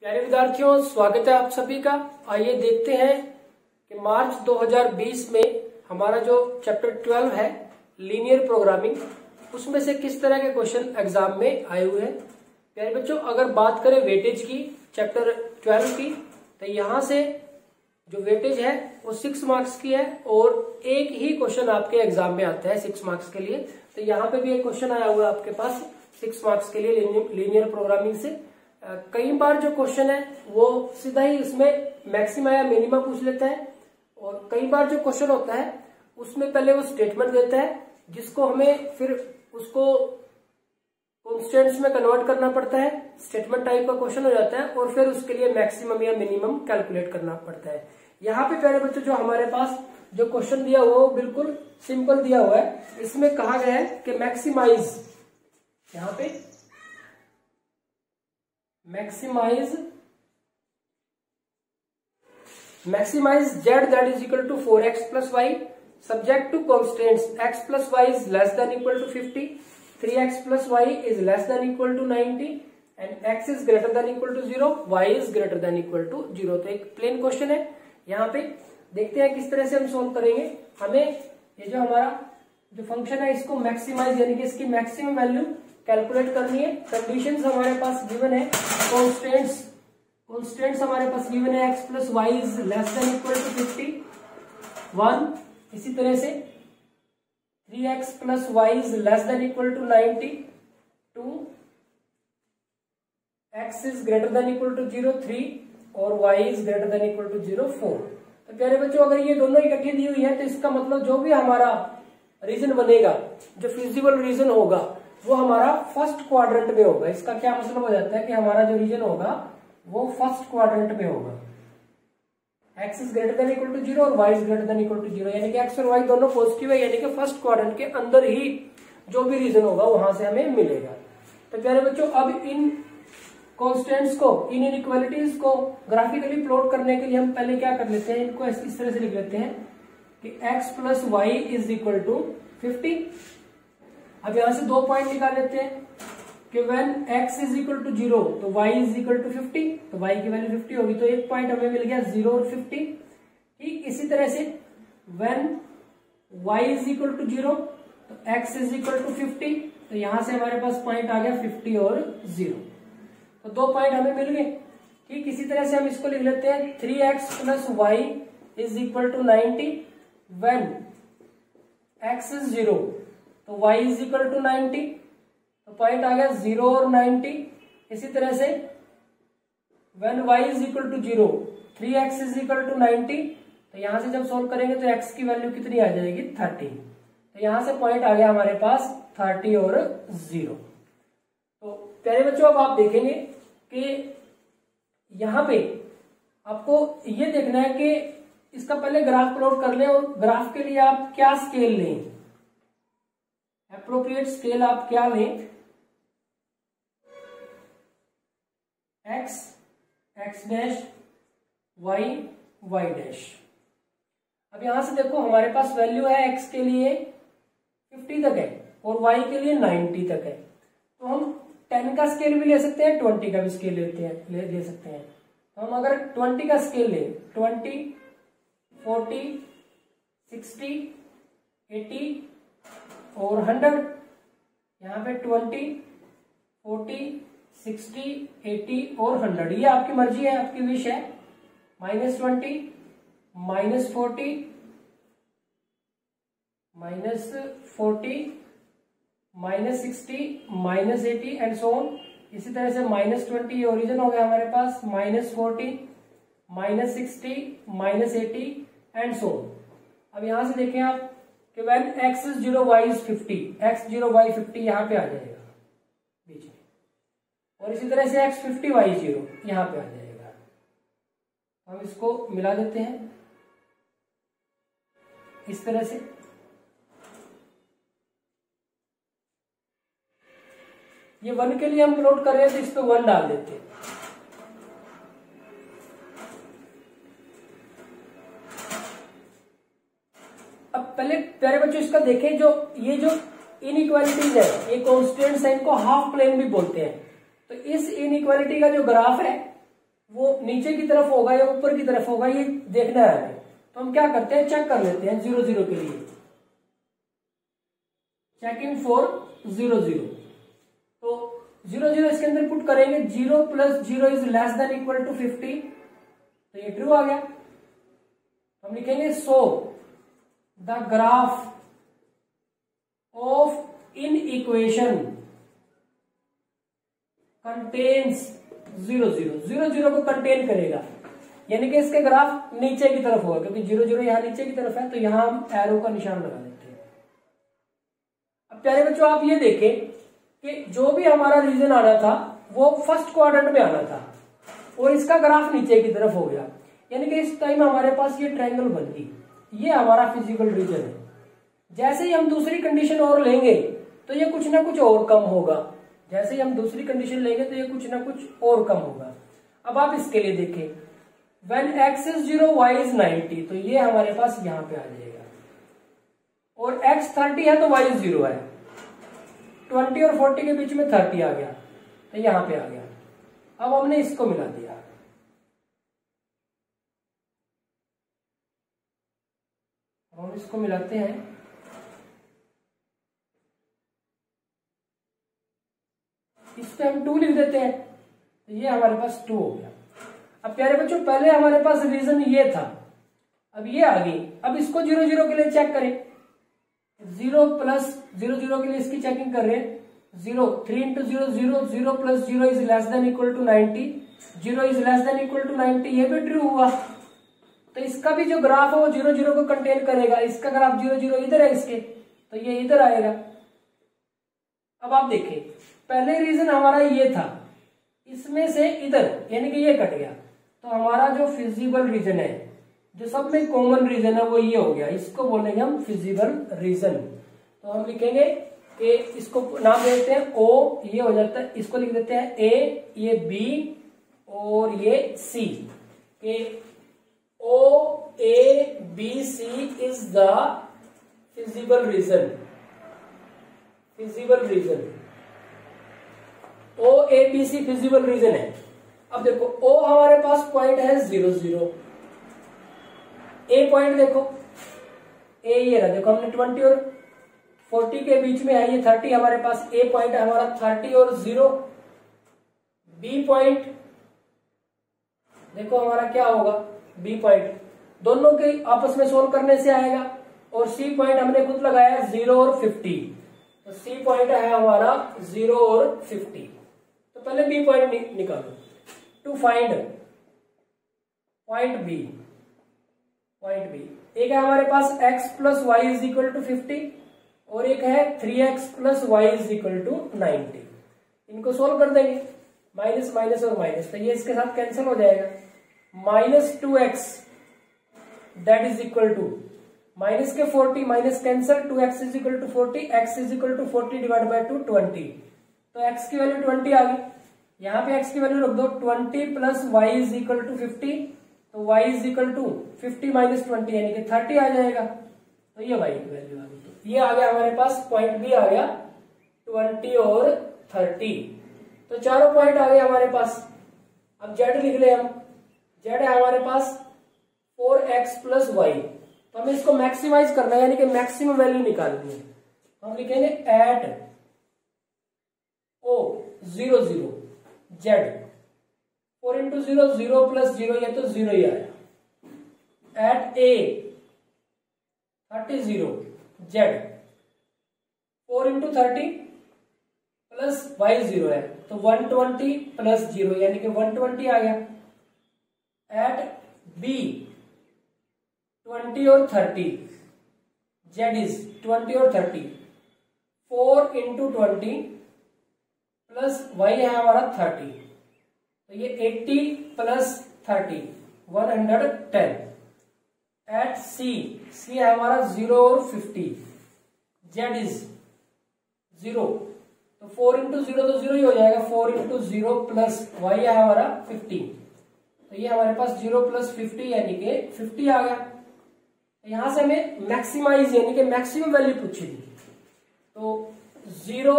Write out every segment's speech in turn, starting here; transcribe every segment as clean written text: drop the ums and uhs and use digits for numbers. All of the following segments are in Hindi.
प्यारे विद्यार्थियों, स्वागत है आप सभी का। आइए देखते हैं कि मार्च 2020 में हमारा जो चैप्टर 12 है लीनियर प्रोग्रामिंग, उसमें से किस तरह के क्वेश्चन एग्जाम में आए हुए हैं। प्यारे बच्चों, अगर बात करें वेटेज की चैप्टर 12 की, तो यहाँ से जो वेटेज है वो 6 मार्क्स की है और एक ही क्वेश्चन आपके एग्जाम में आता है 6 मार्क्स के लिए। तो यहाँ पे भी एक क्वेश्चन आया हुआ है आपके पास 6 मार्क्स के लिए लीनियर प्रोग्रामिंग से। कई बार जो क्वेश्चन है वो सीधा ही इसमें मैक्सिमा या मिनिमा पूछ लेता है, और कई बार जो क्वेश्चन होता है उसमें पहले वो स्टेटमेंट देता है जिसको हमें फिर उसको कॉन्स्टेंट्स में कन्वर्ट करना पड़ता है। स्टेटमेंट टाइप का क्वेश्चन हो जाता है और फिर उसके लिए मैक्सिमम या मिनिमम कैलकुलेट करना पड़ता है। यहाँ पे प्यारे बच्चों जो हमारे पास जो क्वेश्चन दिया हुआ वो बिल्कुल सिंपल दिया हुआ है। इसमें कहा गया है कि मैक्सिमाइज, यहाँ पे maximise z that is equal to 4x plus y subject to constants x plus y is less than equal to 50, 3x plus y is less than equal to 90 and x is greater than equal to 0, y is greater than equal to 0। तो एक प्लेन क्वेश्चन है। यहाँ पे देखते हैं किस तरह से हम सोल्व करेंगे। हमें ये जो हमारा जो फंक्शन है इसको मैक्सिमाइज यानी कि इसकी मैक्सिमम वैल्यू कैलकुलेट करनी है। कंडीशंस हमारे पास गिवन है, कॉन्स्टेंट्स हमारे पास गिवन है x plus y is less than equal to 50, 1। इसी तरह से 3x plus y is less than equal to 90, 2, x is greater than equal to 0, 3 और y is greater than equal to 0, 4। तो प्यारे बच्चों, अगर ये दोनों इकट्ठी दी हुई है तो इसका मतलब जो भी हमारा रीजन बनेगा, जो फिजिबल रीजन होगा, वो हमारा फर्स्ट क्वाड्रेंट में होगा। इसका क्या मतलब हो जाता है कि हमारा जो रीजन होगा वो फर्स्ट क्वाड्रेंट में होगा। x is greater than equal to 0 और y is greater than equal to 0, यानी कि x और y दोनों पॉजिटिव है, यानी कि फर्स्ट क्वाड्रेंट के अंदर ही जो भी रीजन होगा वहां से हमें मिलेगा। तो प्यारे बच्चों, अब इन कॉन्स्टेंट्स को, इन इनइक्वालिटीज को ग्राफिकली प्लॉट करने के लिए हम पहले क्या कर लेते हैं, इनको इस तरह से लिख लेते हैं कि x plus y is equal to 50। अब यहां से 2 पॉइंट निकाल लेते हैं कि when x is equal to 0 तो y इज इक्वल टू 50, तो y की वैल्यू 50 होगी, तो एक पॉइंट हमें मिल गया 0 और 50। ठीक इसी तरह से when y is equal to 0 तो x इज इक्वल टू 50, तो यहां से हमारे पास पॉइंट आ गया 50 और 0, तो 2 पॉइंट हमें मिल गए। ठीक इसी तरह से हम इसको लिख लेते हैं 3x plus y is equal to 90, when x is 0 तो y इज इक्वल टू 90, तो पॉइंट आ गया 0 और 90। इसी तरह से when y is equal to 0 3x is equal to 90, तो यहां से जब सोल्व करेंगे तो x की वैल्यू कितनी आ जाएगी 30, तो यहां से पॉइंट आ गया हमारे पास 30 और 0। तो प्यारे बच्चों, अब आप देखेंगे कि यहां पे आपको ये देखना है कि इसका पहले ग्राफ प्लॉट कर लें, और ग्राफ के लिए आप क्या स्केल लें, एप्रोप्रिएट स्केल आप क्या लें, x, x dash, y, y dash. अब यहां से देखो हमारे पास वैल्यू है x के लिए 50 तक है और y के लिए 90 तक है, तो हम 10 का स्केल भी ले सकते हैं, 20 का भी स्केल ले सकते हैं। तो हम अगर 20 का स्केल लें, 20, 40, 60, 80 और 100, यहाँ पे 20, 40, 60, 80 और 100, ये आपकी मर्जी है, आपकी विश है। -20, -40, -40, -60, -80 एंड सो ऑन। इसी तरह से -20 ये ओरिजिन हो गया हमारे पास, -40, -60, -80 एंड सो ऑन। अब यहां से देखें आप कि when x is 0 y is 50, x 0 y 50 यहां पे आ जाएगा बीच में, और इसी तरह से x 50 y 0 यहां पे आ जाएगा। हम इसको मिला देते हैं इस तरह से। ये 1 के लिए हम प्लॉट कर रहे हैं तो इस पे 1 डाल देते हैं। अब पहले प्यारे बच्चों इसका देखें, जो ये जो इनइक्वालिटीज है, ये कॉन्स्टेंट्स है, इनको हाफ प्लेन भी बोलते हैं। तो इस इनइक्वालिटी का जो ग्राफ है वो नीचे की तरफ होगा या ऊपर की तरफ होगा, ये देखना है हमें। तो हम क्या करते हैं, चेक कर लेते हैं 0 0 के लिए, चेकिंग फॉर 0 0। तो 0 0 इसके अंदर पुट करेंगे, 0 + 0 is less than equal to 50, तो ये ट्रू आ गया। हम लिखेंगे so the graph of in equation contains 0 0, 0 0 को कंटेन करेगा, यानी कि इसके ग्राफ नीचे की तरफ होगा, क्योंकि 0 0 यहां नीचे की तरफ है, तो यहां हम एरो का निशान लगा देते हैं। अब प्यारे बच्चों आप ये देखें कि जो भी हमारा रीजन आना था वो फर्स्ट क्वाड्रेंट में आना था और इसका ग्राफ नीचे की तरफ हो गया, यानी कि इस टाइम हमारे पास ये ट्रायंगल बन गई, ये हमारा फिजिकल रीजन है। जैसे ही हम दूसरी कंडीशन और लेंगे तो ये कुछ ना कुछ और कम होगा, जैसे ही हम दूसरी कंडीशन लेंगे तो ये कुछ ना कुछ और कम होगा। अब आप इसके लिए देखें, when x is 0 y is 90, तो ये हमारे पास यहां पे आ जाएगा, और x 30 है तो y 0 है, 20 और 40 के बीच में 30 आ गया तो यहां पे आ गया। अब हमने इसको मिला दिया, अब हम इसको मिलाते हैं, इस पे हम 2 लिख देते हैं, तो ये हमारे पास 2 हो गया। अब प्यारे बच्चों पहले हमारे पास रीजन ये था, अब ये आ गई। अब इसको 0 0 के लिए चेक करें, 0 + 0 0 के लिए इसकी चेकिंग कर रहे हैं, 0 3 × 0 0, 0 + 0 is less than equal to 90, 0 is less than equal to 90, ये भी ट्रू हुआ। तो इसका भी जो ग्राफ है वो 0 0 को कंटेन करेगा, इसका ग्राफ 0 0 इधर है इसके, तो ये इधर आएगा। अब आप देखिए पहले रीजन हमारा ये था, इसमें से इधर यानी कि ये कट गया, तो हमारा जो फिजिबल रीजन है, जो सब में कॉमन रीजन है, वो ये हो गया, इसको बोलेंगे हम फिजिबल रीजन। तो हम लिखेंगे कि इसको नाम दे देते हैं ओ, ये हो जाता है, इसको लिख देते हैं ए, ये बी और ये सी, कि O A B C is the feasible region, feasible region, O A B C feasible region है। अब देखो ओ हमारे पास पॉइंट है 0 0, ए पॉइंट देखो, ए ये रहा, देखो हमने 20 और 40 के बीच में है, ये 30 हमारे पास ए पॉइंट है हमारा, 30 और 0। बी पॉइंट देखो हमारा क्या होगा, बी पॉइंट दोनों के आपस में सोल्व करने से आएगा, और सी पॉइंट हमने खुद लगाया 0 और 50, तो सी पॉइंट है हमारा 0 और 50। तो पहले बी पॉइंट निकालो, to find point B, point B एक है हमारे पास x + y = 50 और एक है 3x + y = 90। इनको सोल्व कर देंगे, माइनस माइनस और माइनस, तो ये इसके साथ कैंसिल हो जाएगा, -2x that is equal to minus के 40, minus cancel, 2x = 40, x = 40 divide by 2 20, तो x की वैल्यू 20 आ गई, यहाँ पे x की वैल्यू रख दो, 20 + y = 50, तो y = 50 - 20 यानी कि 30 आ जाएगा, तो ये y की वैल्यू आ गई। तो ये आ गया हमारे पास, पॉइंट बी आ गया 20 और 30, तो चारों पॉइंट आ गए हमारे पास। अब z लिख ले हम, z है हमारे पास 4x + y, तो हमें इसको मैक्सिमाइज करना है, यानी कि मैक्सिमम वैल्यू निकालनी है, तो हम लिखेंगे एट ओ 0 0 z, 4 × 0 0 + 0, ये तो 0 ही आया, एट a 30 0 z, 4 × 30 प्लस y 0 है, तो 120 + 0 यानी कि 120 आ गया, एट b 20 और 30, z इज 20 और 30, 4 × 20 प्लस y है हमारा 30, तो ये 80 + 30 110, एट c है हमारा 0 और 50, z इज 0, तो 4 × 0 तो 0 ही हो जाएगा, 4 × 0 प्लस y है हमारा 50, तो ये हमारे पास 0 + 50 यानी कि 50 आ गया। यहां से हमें मैक्सिमाइज यानी कि मैक्सिमम वैल्यू पूछी थी, तो 0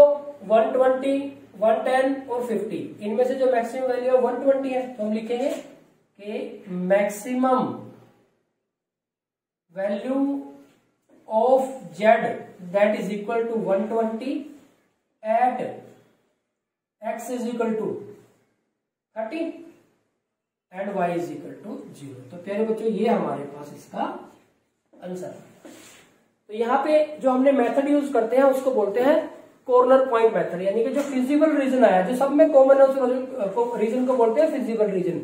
120 110 और 50, इनमें से जो मैक्सिमम वैल्यू है 120 है, तो हम लिखेंगे कि maximum value of z that is equal to 120 at x is equal to 30 and y is equal to 0। तो प्यारे बच्चों ये हमारे पास इसका आंसर है। तो यहाँ पे जो हमने मेथड यूज करते हैं उसको बोलते हैं कॉर्नर पॉइंट मेथड, यानी कि जो फिजिबल रीजन आया, जो सब में कॉमन है उस रीजन को बोलते हैं फिजिबल रीजन।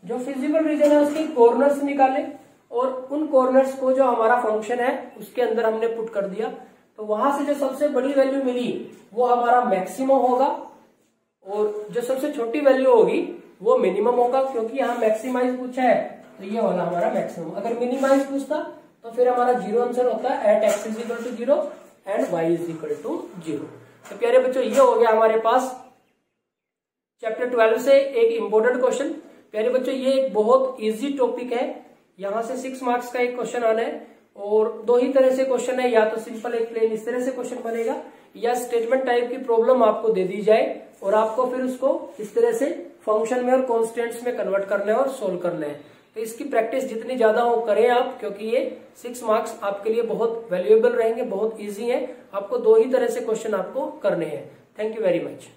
जो फिजिबल रीजन है उसकी कॉर्नर्स निकाले और उन कॉर्नर्स को जो हमारा फंक्शन है उसके अंदर हमने पुट कर दिया, तो वहां से जो सबसे बड़ी वैल्यू मिली वो हमारा मैक्सिमम होगा और जो सबसे छोटी वैल्यू होगी वो मिनिमम होगा, क्योंकि यहाँ मैक्सिमाइज पूछा है तो ये वाला हमारा मैक्सिमम। अगर मिनिमाइज पूछता तो फिर हमारा 0 आंसर होता है, at x is equal to 0 and y is equal to 0। तो प्यारे बच्चों ये हो गया हमारे पास चैप्टर 12 से एक इंपॉर्टेंट क्वेश्चन। प्यारे बच्चों ये एक बहुत इजी टॉपिक है, यहाँ से 6 मार्क्स का एक क्वेश्चन आना है और दो ही तरह से क्वेश्चन है, या तो सिंपल एक प्लेन इस तरह से क्वेश्चन बनेगा या स्टेटमेंट टाइप की प्रॉब्लम आपको दे दी जाए और आपको फिर उसको इस तरह से फंक्शन में और कॉन्स्टेंट्स में कन्वर्ट करना है और सोल्व करना है। तो इसकी प्रैक्टिस जितनी ज्यादा हो करें आप, क्योंकि ये 6 मार्क्स आपके लिए बहुत वैल्यूएबल रहेंगे, बहुत इजी है। आपको दो ही तरह से क्वेश्चन आपको करने हैं। Thank you very much.